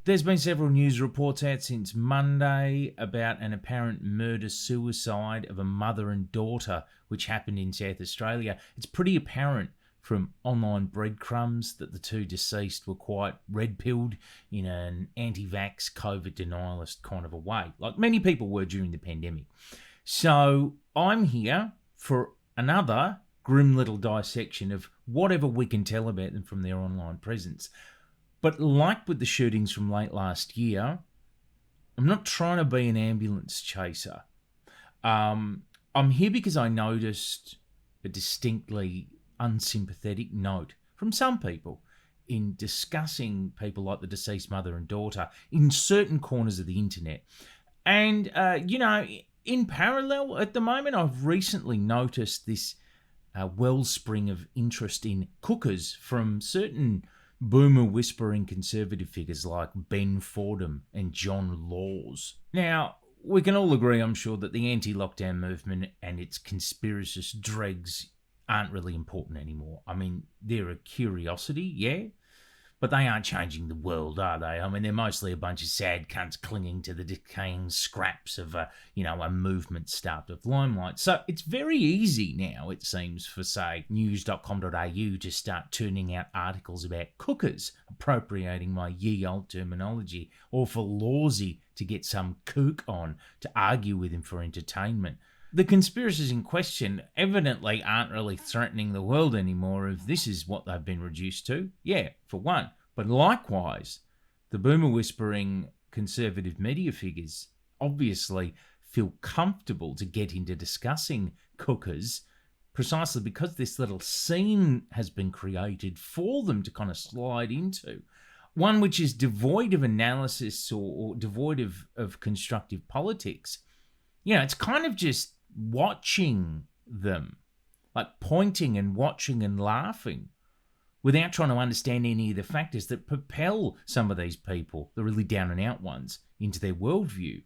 There's been several news reports out since Monday about an apparent murder-suicide of a mother and daughter, which happened in South Australia. It's pretty apparent from online breadcrumbs that the two deceased were quite red-pilled in an anti-vax COVID denialist kind of a way, like many people were during the pandemic. So I'm here for another grim little dissection of whatever we can tell about them from their online presence. But like with the shootings from late last year, I'm not trying to be an ambulance chaser. I'm here because I noticed a distinctly unsympathetic note from some people in discussing people like the deceased mother and daughter in certain corners of the internet. And, in parallel at the moment, I've recently noticed this wellspring of interest in cookers from certain boomer whispering conservative figures like Ben Fordham and John Laws. Now, we can all agree, I'm sure, that the anti-lockdown movement and its conspiracist dregs aren't really important anymore. I mean, they're a curiosity, yeah, but they aren't changing the world, are they? I mean, they're mostly a bunch of sad cunts clinging to the decaying scraps of a movement starved of limelight. So it's very easy now, it seems, for, say, news.com.au to start turning out articles about cookers, appropriating my ye old terminology, or for Lawsy to get some kook on to argue with him for entertainment. The conspiracies in question evidently aren't really threatening the world anymore if this is what they've been reduced to. Yeah, for one. But likewise, the boomer whispering conservative media figures obviously feel comfortable to get into discussing cookers precisely because this little scene has been created for them to kind of slide into. One which is devoid of analysis or devoid of constructive politics. It's kind of just watching them, like pointing and watching and laughing without trying to understand any of the factors that propel some of these people, the really down and out ones, into their worldview.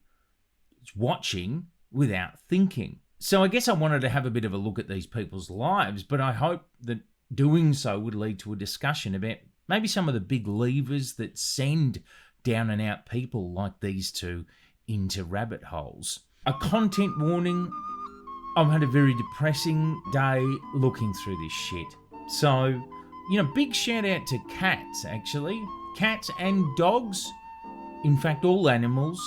It's watching without thinking. So I guess I wanted to have a bit of a look at these people's lives, but I hope that doing so would lead to a discussion about maybe some of the big levers that send down and out people like these two into rabbit holes. A content warning: I've had a very depressing day looking through this shit. So, big shout out to cats, actually. Cats and dogs. In fact, all animals.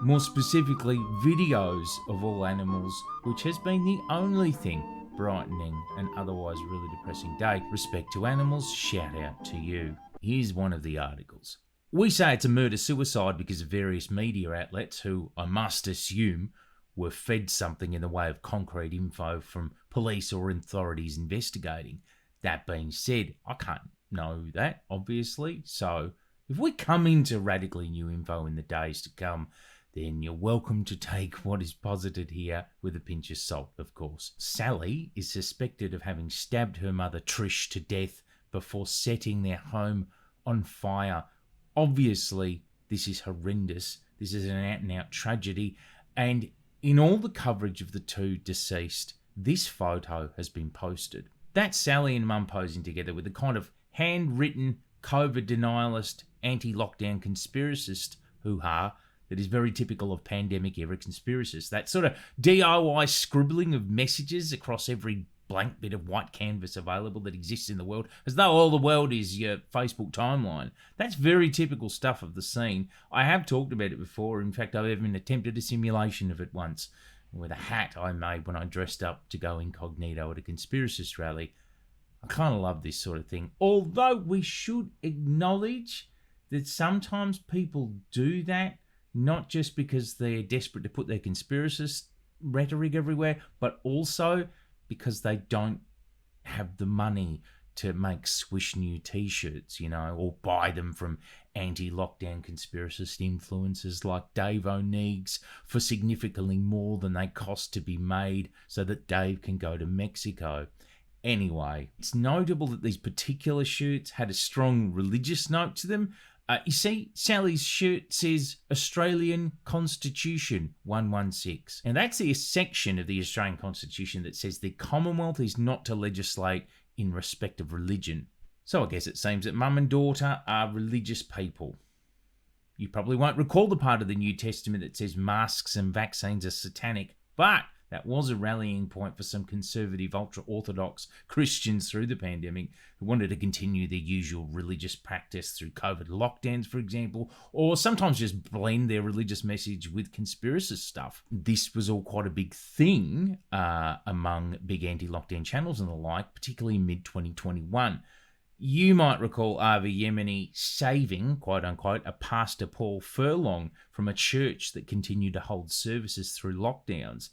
More specifically, videos of all animals, which has been the only thing brightening an otherwise really depressing day. Respect to animals, shout out to you. Here's one of the articles. We say it's a murder-suicide because of various media outlets who, I must assume, were fed something in the way of concrete info from police or authorities investigating. That being said, I can't know that, obviously, so if we come into radically new info in the days to come, then you're welcome to take what is posited here with a pinch of salt, of course. Sally is suspected of having stabbed her mother Trish to death before setting their home on fire. Obviously, this is horrendous. This is an out-and-out tragedy, and in all the coverage of the two deceased, this photo has been posted. That's Sally and Mum posing together with a kind of handwritten COVID denialist, anti-lockdown conspiracist hoo-ha that is very typical of pandemic-era conspiracists. That sort of DIY scribbling of messages across every blank bit of white canvas available that exists in the world, as though all the world is your Facebook timeline. That's very typical stuff of the scene. I have talked about it before. In fact, I've even attempted a simulation of it once with a hat I made when I dressed up to go incognito at a conspiracist rally. I kind of love this sort of thing. Although we should acknowledge that sometimes people do that, not just because they're desperate to put their conspiracist rhetoric everywhere, but also because they don't have the money to make swish new t-shirts, or buy them from anti-lockdown conspiracist influencers like Dave O'Neig's for significantly more than they cost to be made so that Dave can go to Mexico. Anyway, it's notable that these particular shirts had a strong religious note to them. You see, Sally's shirt says Australian Constitution 116. And that's the section of the Australian Constitution that says the Commonwealth is not to legislate in respect of religion. So I guess it seems that mum and daughter are religious people. You probably won't recall the part of the New Testament that says masks and vaccines are satanic, but that was a rallying point for some conservative, ultra-Orthodox Christians through the pandemic who wanted to continue their usual religious practice through COVID lockdowns, for example, or sometimes just blend their religious message with conspiracist stuff. This was all quite a big thing among big anti-lockdown channels and the like, particularly in mid-2021. You might recall Avi Yemeni saving, quote-unquote, a Pastor Paul Furlong from a church that continued to hold services through lockdowns.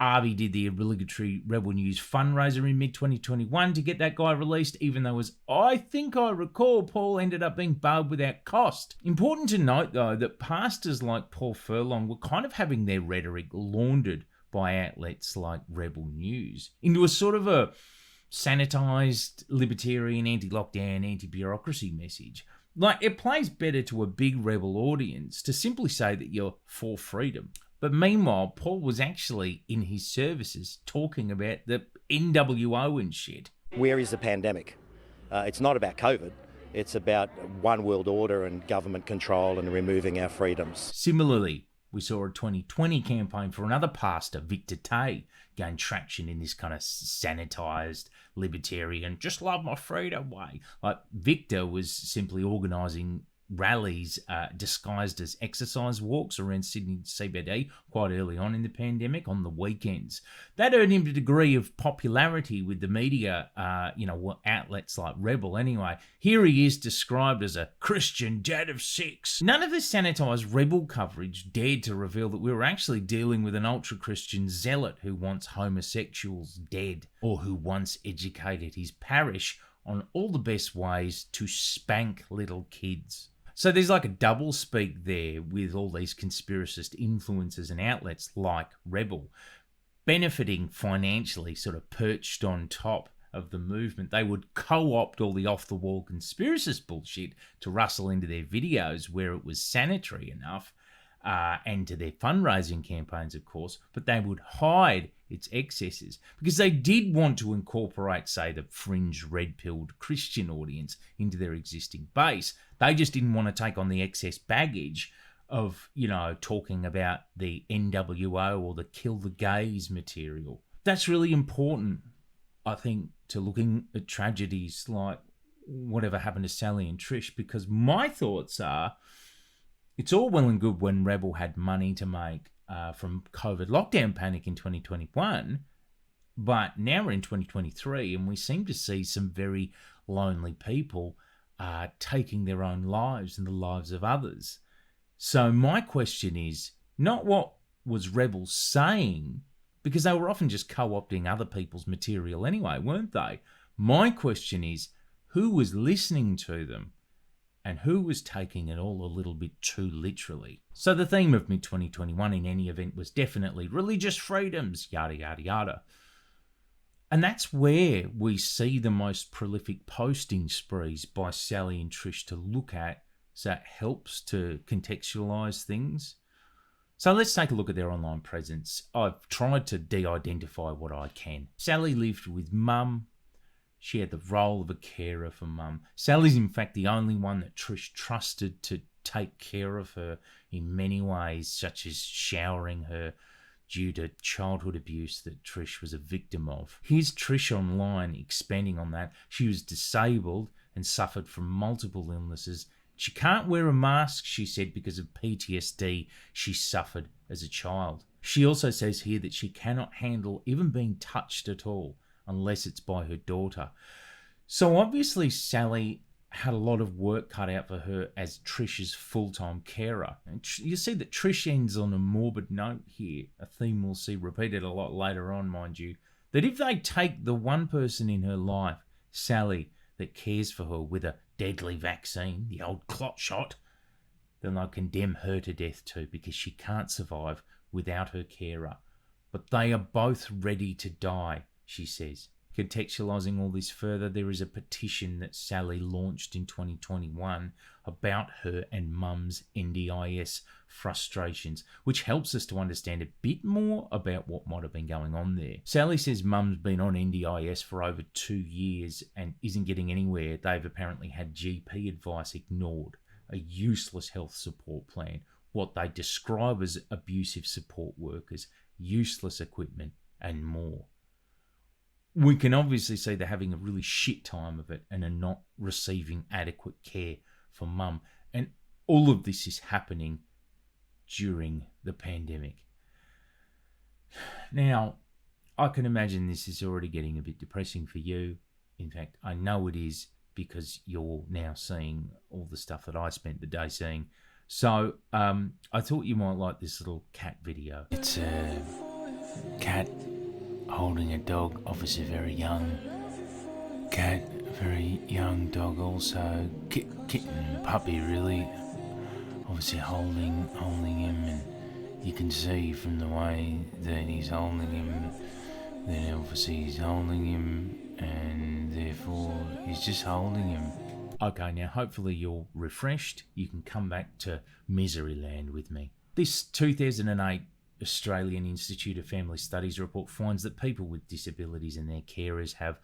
Avi did the obligatory Rebel News fundraiser in mid-2021 to get that guy released, even though, as I think I recall, Paul ended up being bailed without cost. Important to note, though, that pastors like Paul Furlong were kind of having their rhetoric laundered by outlets like Rebel News into a sort of a sanitized, libertarian, anti-lockdown, anti-bureaucracy message. Like, it plays better to a big rebel audience to simply say that you're for freedom. But meanwhile, Paul was actually in his services talking about the NWO and shit. Where is the pandemic? It's not about COVID. It's about one world order and government control and removing our freedoms. Similarly, we saw a 2020 campaign for another pastor, Victor Tay, gain traction in this kind of sanitized, libertarian, just love my freedom way. Like, Victor was simply organising rallies disguised as exercise walks around Sydney CBD quite early on in the pandemic on the weekends. That earned him a degree of popularity with the media, outlets like Rebel anyway. Here he is described as a Christian dad of six. None of the sanitised Rebel coverage dared to reveal that we were actually dealing with an ultra-Christian zealot who wants homosexuals dead, or who once educated his parish on all the best ways to spank little kids. So there's like a double speak there with all these conspiracist influences and outlets like Rebel, benefiting financially, sort of perched on top of the movement. They would co-opt all the off-the-wall conspiracist bullshit to rustle into their videos where it was sanitary enough, and to their fundraising campaigns, of course, but they would hide its excesses because they did want to incorporate, say, the fringe red-pilled Christian audience into their existing base. They just didn't want to take on the excess baggage of, talking about the NWO or the kill the gays material. That's really important, I think, to looking at tragedies like whatever happened to Sally and Trish, because my thoughts are, it's all well and good when Rebel had money to make from COVID lockdown panic in 2021, but now we're in 2023 and we seem to see some very lonely people taking their own lives and the lives of others. So my question is not what was Rebel saying, because they were often just co-opting other people's material anyway, weren't they? My question is, who was listening to them? And who was taking it all a little bit too literally? So the theme of mid-2021 in any event was definitely religious freedoms, yada, yada, yada. And that's where we see the most prolific posting sprees by Sally and Trish to look at, so it helps to contextualise things. So let's take a look at their online presence. I've tried to de-identify what I can. Sally lived with mum. She had the role of a carer for mum. Sally's in fact the only one that Trish trusted to take care of her in many ways, such as showering her due to childhood abuse that Trish was a victim of. Here's Trish online expanding on that. She was disabled and suffered from multiple illnesses. She can't wear a mask, she said, because of PTSD she suffered as a child. She also says here that she cannot handle even being touched at all, unless it's by her daughter. So obviously Sally had a lot of work cut out for her as Trish's full-time carer. And you see that Trish ends on a morbid note here, a theme we'll see repeated a lot later on, mind you, that if they take the one person in her life, Sally, that cares for her with a deadly vaccine, the old clot shot, then they'll condemn her to death too, because she can't survive without her carer. But they are both ready to die, she says. Contextualising all this further, there is a petition that Sally launched in 2021 about her and mum's NDIS frustrations, which helps us to understand a bit more about what might have been going on there. Sally says mum's been on NDIS for over 2 years and isn't getting anywhere. They've apparently had GP advice ignored. a useless health support plan, what they describe as abusive support workers, useless equipment, and more. We can obviously see they're having a really shit time of it and are not receiving adequate care for mum. And all of this is happening during the pandemic. Now, I can imagine this is already getting a bit depressing for you. In fact, I know it is, because you're now seeing all the stuff that I spent the day seeing. So I thought you might like this little cat video. It's a cat holding a dog, obviously very young cat, very young dog also, kitten, puppy really, obviously holding him, and you can see from the way that he's holding him, that obviously he's holding him, and therefore he's just holding him. Okay, now hopefully you're refreshed. You can come back to misery land with me. This 2008 Australian Institute of Family Studies report finds that people with disabilities and their carers have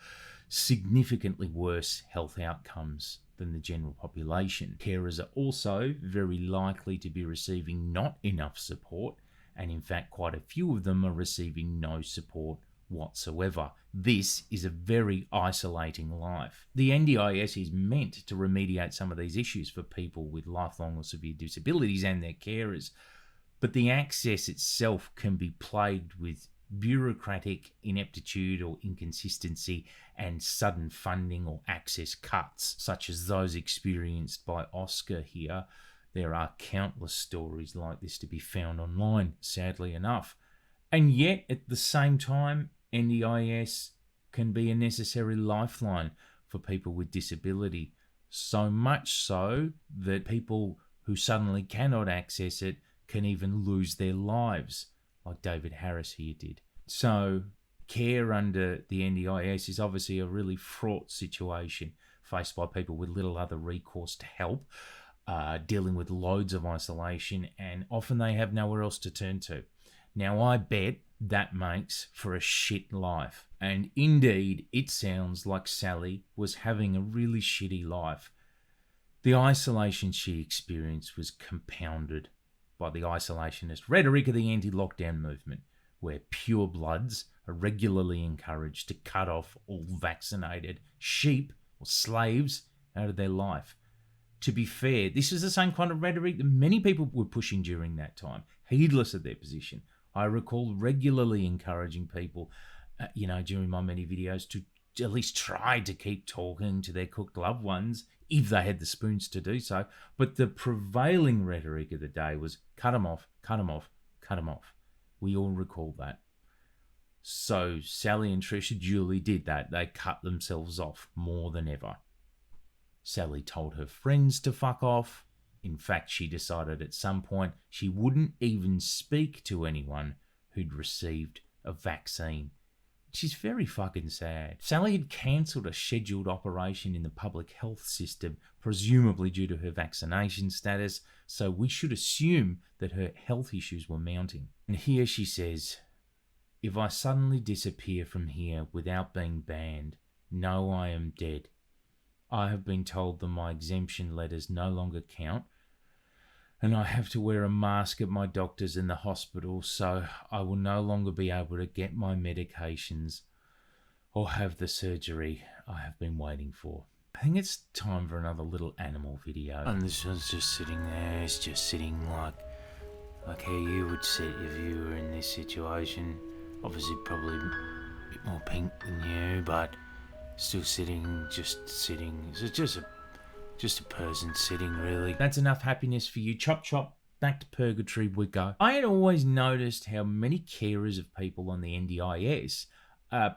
significantly worse health outcomes than the general population. Carers are also very likely to be receiving not enough support, and in fact quite a few of them are receiving no support whatsoever. This is a very isolating life. The NDIS is meant to remediate some of these issues for people with lifelong or severe disabilities and their carers, but the access itself can be plagued with bureaucratic ineptitude or inconsistency and sudden funding or access cuts, such as those experienced by Oscar here. There are countless stories like this to be found online, sadly enough. And yet, at the same time, NDIS can be a necessary lifeline for people with disability, so much so that people who suddenly cannot access it can even lose their lives, like David Harris here did. So care under the NDIS is obviously a really fraught situation faced by people with little other recourse to help, dealing with loads of isolation, and often they have nowhere else to turn to. Now, I bet that makes for a shit life. And indeed, it sounds like Sally was having a really shitty life. The isolation she experienced was compounded by the isolationist rhetoric of the anti-lockdown movement, where purebloods are regularly encouraged to cut off all vaccinated sheep or slaves out of their life. To be fair, this is the same kind of rhetoric that many people were pushing during that time, heedless of their position. I recall regularly encouraging people, during my many videos to at least try to keep talking to their cooked loved ones if they had the spoons to do so. But the prevailing rhetoric of the day was cut them off, cut them off, cut them off. We all recall that. So Sally and Trisha duly did that. They cut themselves off more than ever. Sally told her friends to fuck off. In fact, she decided at some point she wouldn't even speak to anyone who'd received a vaccine. She's very fucking sad. Sally had cancelled a scheduled operation in the public health system, presumably due to her vaccination status, so we should assume that her health issues were mounting. And here she says, "If I suddenly disappear from here without being banned, know I am dead. I have been told that my exemption letters no longer count, and I have to wear a mask at my doctor's and the hospital, so I will no longer be able to get my medications or have the surgery I have been waiting for." I think it's time for another little animal video. And this one's just sitting there. It's just sitting like how you would sit if you were in this situation. Obviously probably a bit more pink than you, but still sitting, just sitting. So just a person sitting, really. That's enough happiness for you. Chop chop, back to purgatory we go. I had always noticed how many carers of people on the NDIS,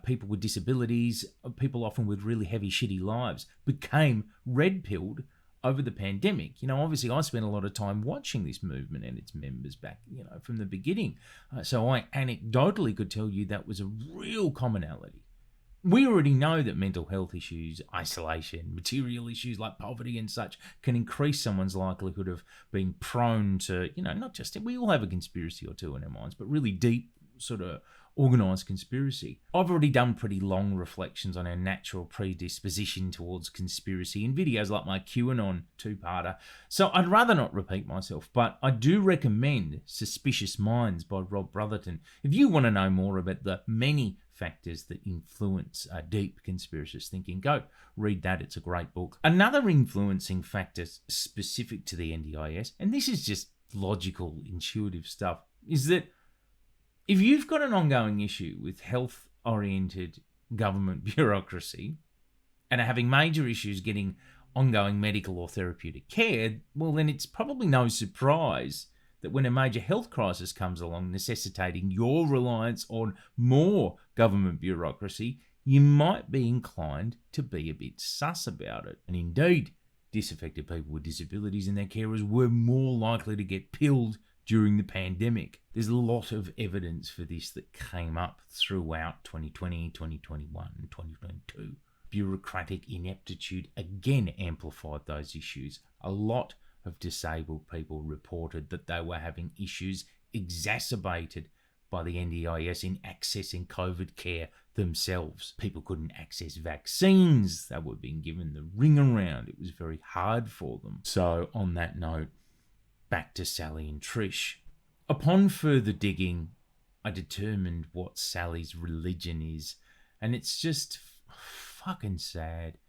people with disabilities, people often with really heavy, shitty lives, became red-pilled over the pandemic. Obviously I spent a lot of time watching this movement and its members back, from the beginning. So I anecdotally could tell you that was a real commonality. We already know that mental health issues, isolation, material issues like poverty and such can increase someone's likelihood of being prone to, not just, we all have a conspiracy or two in our minds, but really deep sort of organised conspiracy. I've already done pretty long reflections on our natural predisposition towards conspiracy in videos like my QAnon two-parter, so I'd rather not repeat myself, but I do recommend Suspicious Minds by Rob Brotherton if you want to know more about the many factors that influence deep conspiracist thinking. Go read that, it's a great book. Another influencing factor specific to the NDIS, and this is just logical, intuitive stuff, is that if you've got an ongoing issue with health-oriented government bureaucracy and are having major issues getting ongoing medical or therapeutic care, well, then it's probably no surprise that when a major health crisis comes along necessitating your reliance on more government bureaucracy, you might be inclined to be a bit sus about it. And indeed, disaffected people with disabilities and their carers were more likely to get pilled during the pandemic. There's a lot of evidence for this that came up throughout 2020, 2021, and 2022. Bureaucratic ineptitude again amplified those issues. A lot of disabled people reported that they were having issues exacerbated by the NDIS in accessing COVID care themselves. People couldn't access vaccines. They were being given the ring around. It was very hard for them. So on that note, back to Sally and Trish. Upon further digging, I determined what Sally's religion is, and it's just fucking sad.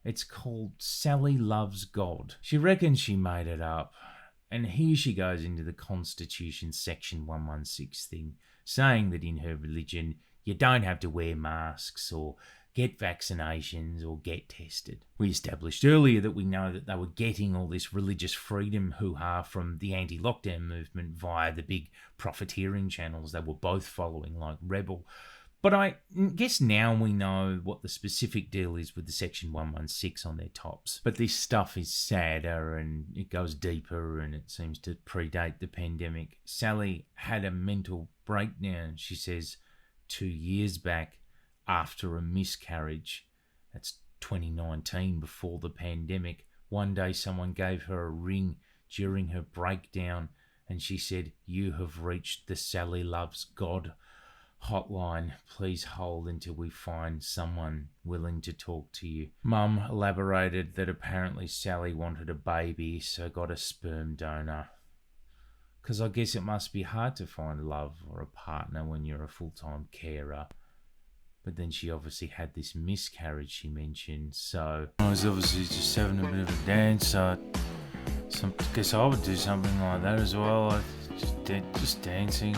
It's called Sally Loves God. She reckons she made it up, and here she goes into the Constitution Section 116 thing, saying that in her religion you don't have to wear masks or get vaccinations or get tested. We established earlier that we know that they were getting all this religious freedom hoo-ha from the anti-lockdown movement via the big profiteering channels they were both following, like Rebel. But I guess now we know what the specific deal is with the Section 116 on their tops. But this stuff is sadder and it goes deeper and it seems to predate the pandemic. Sally had a mental breakdown, she says, 2 years back after a miscarriage. That's 2019, before the pandemic. One day someone gave her a ring during her breakdown and she said, "You have reached the Sally Loves God hotline. Please hold until we find someone willing to talk to you." Mum elaborated that apparently Sally wanted a baby, so got a sperm donor. Because I guess it must be hard to find love or a partner when you're a full-time carer. But then she obviously had this miscarriage she mentioned, so I was obviously just having a bit of a dance. I guess I would do something like that as well. Just dancing.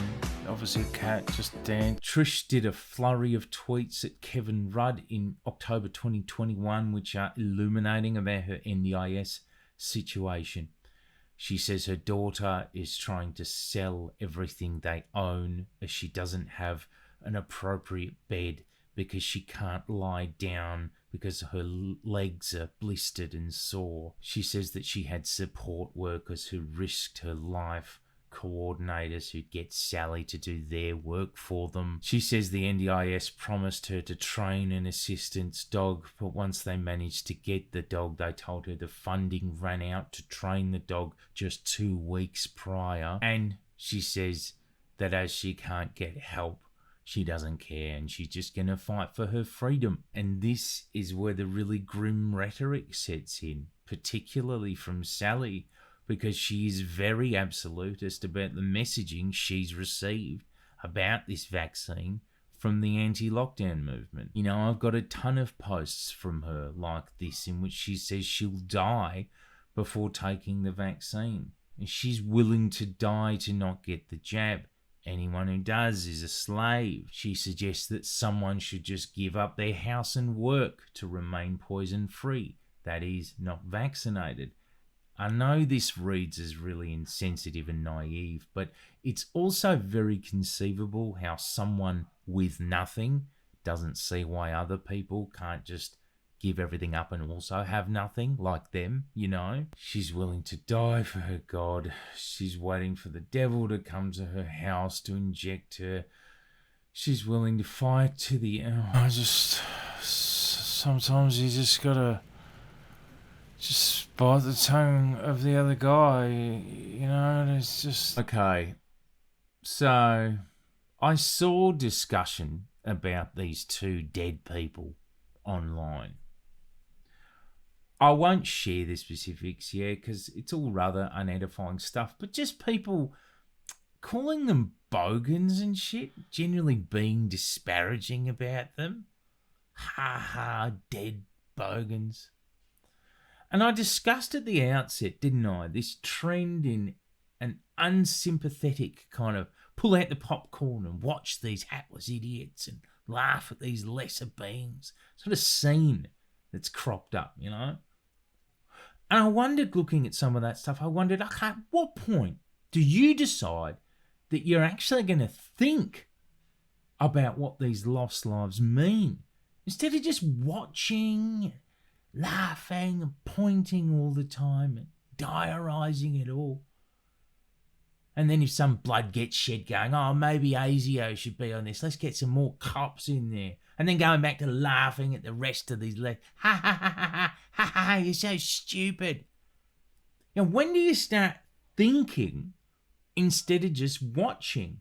Obviously a cat, just dance. Trish did a flurry of tweets at Kevin Rudd in October 2021, which are illuminating about her NDIS situation. She says her daughter is trying to sell everything they own as she doesn't have an appropriate bed because she can't lie down because her legs are blistered and sore. She says that she had support workers who risked her life, coordinators who'd get Sally to do their work for them. She says the NDIS promised her to train an assistance dog, but once they managed to get the dog, they told her the funding ran out to train the dog just 2 weeks prior. And she says that as she can't get help, she doesn't care and she's just going to fight for her freedom. And this is where the really grim rhetoric sets in, particularly from Sally, because she is very absolutist about the messaging she's received about this vaccine from the anti-lockdown movement. You know, I've got a ton of posts from her like this in which she says she'll die before taking the vaccine. And she's willing to die to not get the jab. Anyone who does is a slave. She suggests that someone should just give up their house and work to remain poison-free, that is, not vaccinated. I know this reads as really insensitive and naive, but it's also very conceivable how someone with nothing doesn't see why other people can't just give everything up and also have nothing like them, you know? She's willing to die for her God. She's waiting for the devil to come to her house to inject her. She's willing to fight to the end. Sometimes you just gotta just bite the tongue of the other guy, you know? It's just... Okay, so I saw discussion about these two dead people online. I won't share the specifics here because it's all rather unedifying stuff, but just people calling them bogans and shit, generally being disparaging about them. Ha ha, dead bogans. And I discussed at the outset, didn't I, this trend in an unsympathetic kind of pull out the popcorn and watch these hapless idiots and laugh at these lesser beings sort of scene that's cropped up, you know? And I wondered, looking at some of that stuff, okay, at what point do you decide that you're actually going to think about what these lost lives mean instead of just watching, laughing and pointing all the time and diarising it all? And then if some blood gets shed going, oh, maybe ASIO should be on this, let's get some more cops in there. And then going back to laughing at the rest of these ha ha ha ha ha ha, you're so stupid. Now, when do you start thinking instead of just watching?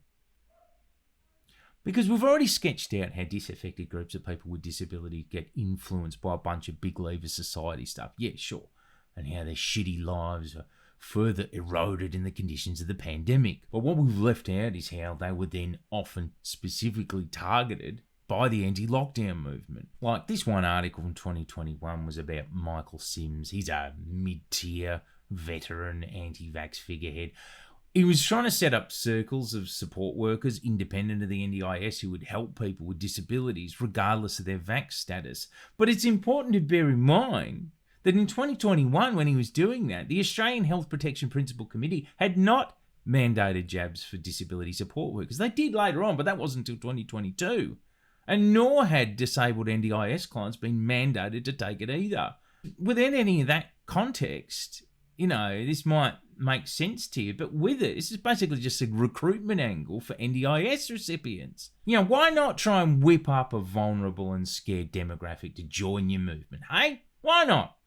Because we've already sketched out how disaffected groups of people with disability get influenced by a bunch of big lever society stuff. Yeah, sure. And how their shitty lives are further eroded in the conditions of the pandemic. But what we've left out is how they were then often specifically targeted by the anti-lockdown movement. Like this one article from 2021 was about Michael Sims. He's a mid-tier veteran anti-vax figurehead. He was trying to set up circles of support workers independent of the NDIS who would help people with disabilities regardless of their vax status. But it's important to bear in mind that in 2021, when he was doing that, the Australian Health Protection Principal Committee had not mandated jabs for disability support workers. They did later on, but that wasn't until 2022. And nor had disabled NDIS clients been mandated to take it either. Without any of that context, you know, this might make sense to you, but with it, this is basically just a recruitment angle for NDIS recipients. You know, why not try and whip up a vulnerable and scared demographic to join your movement, hey? Why not?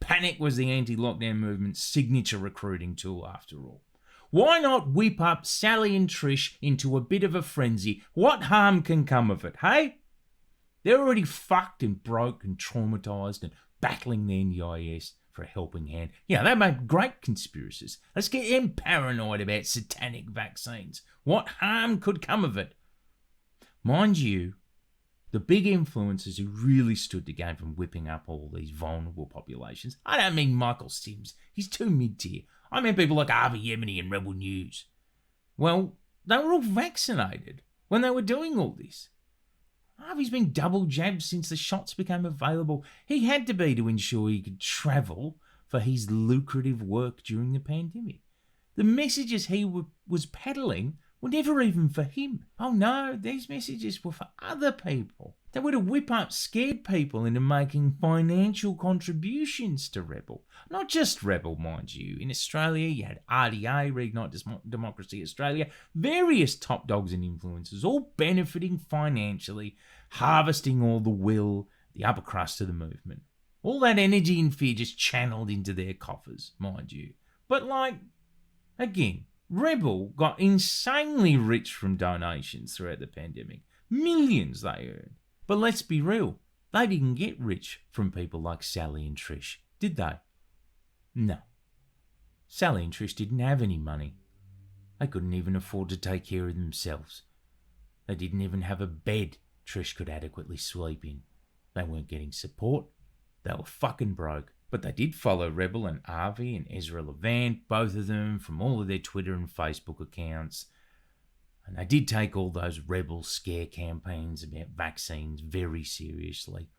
Panic was the anti-lockdown movement's signature recruiting tool, after all. Why not whip up Sally and Trish into a bit of a frenzy? What harm can come of it, hey? They're already fucked and broke and traumatised and battling the NDIS for a helping hand. Yeah, they make great conspiracies. Let's get them paranoid about satanic vaccines. What harm could come of it? Mind you, the big influencers who really stood to gain from whipping up all these vulnerable populations, I don't mean Michael Sims, he's too mid-tier. I mean people like Avi Yemeni and Rebel News. Well, they were all vaccinated when they were doing all this. Harvey's been double jabbed since the shots became available. He had to be to ensure he could travel for his lucrative work during the pandemic. The messages he was peddling were never even for him. Oh no, these messages were for other people. They were to whip up scared people into making financial contributions to Rebel. Not just Rebel, mind you. In Australia, you had RDA, Reignite Democracy Australia, various top dogs and influencers, all benefiting financially, harvesting all the will, the upper crust of the movement. All that energy and fear just channeled into their coffers, mind you. But again, Rebel got insanely rich from donations throughout the pandemic. Millions they earned. But let's be real, they didn't get rich from people like Sally and Trish, did they? No. Sally and Trish didn't have any money. They couldn't even afford to take care of themselves. They didn't even have a bed Trish could adequately sleep in. They weren't getting support. They were fucking broke. But they did follow Rebel and Avi and Ezra Levant, both of them from all of their Twitter and Facebook accounts. And they did take all those Rebel scare campaigns about vaccines very seriously.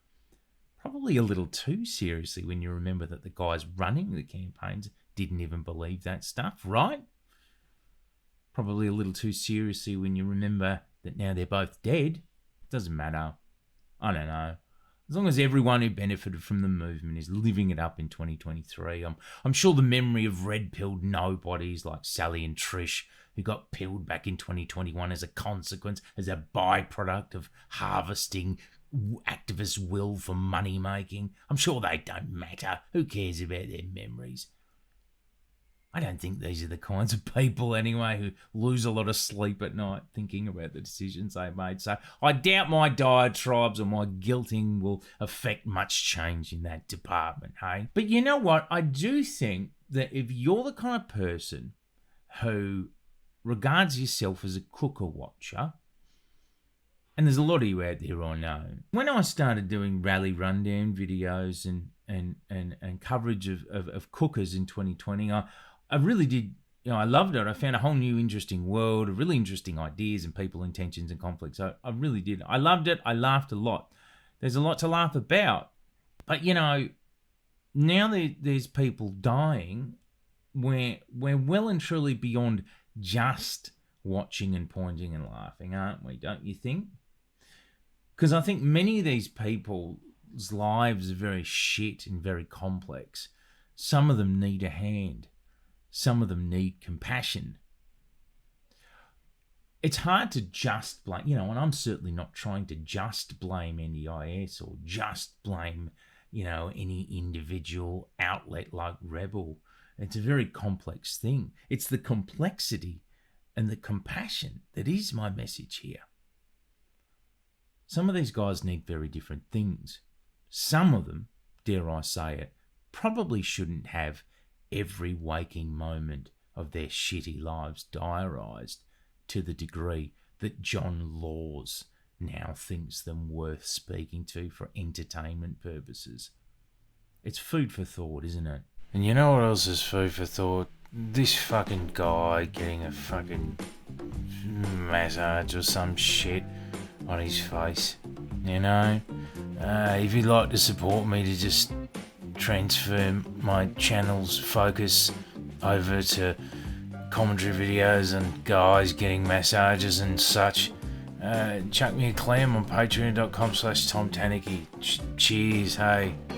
Probably a little too seriously when you remember that the guys running the campaigns didn't even believe that stuff, right? Probably a little too seriously when you remember that now they're both dead. Doesn't matter. I don't know. As long as everyone who benefited from the movement is living it up in 2023, I'm sure the memory of red-pilled nobodies like Sally and Trish, who got pilled back in 2021 as a consequence, as a byproduct of harvesting activist will for money-making, I'm sure they don't matter. Who cares about their memories? I don't think these are the kinds of people anyway who lose a lot of sleep at night thinking about the decisions they made. So I doubt my diatribes or my guilting will affect much change in that department, hey? But you know what? I do think that if you're the kind of person who regards yourself as a cooker watcher, and there's a lot of you out there I know. When I started doing rally rundown videos and coverage of cookers in 2020, I really did, I loved it. I found a whole new interesting world, really interesting ideas and people, intentions and conflicts. I really did. I loved it. I laughed a lot. There's a lot to laugh about. But, now there's people dying. We're well and truly beyond just watching and pointing and laughing, aren't we? Don't you think? Because I think many of these people's lives are very shit and very complex. Some of them need a hand. Some of them need compassion. It's hard to just blame, and I'm certainly not trying to just blame NDIS or just blame, any individual outlet like Rebel. It's a very complex thing. It's the complexity and the compassion that is my message here. Some of these guys need very different things. Some of them, dare I say it, probably shouldn't have every waking moment of their shitty lives diarised to the degree that John Laws now thinks them worth speaking to for entertainment purposes. It's food for thought, isn't it? And you know what else is food for thought? This fucking guy getting a fucking massage or some shit on his face, If you'd like to support me to just transfer my channel's focus over to commentary videos and guys getting massages and such, chuck me a clam on patreon.com/TomTaniki. Cheers, hey.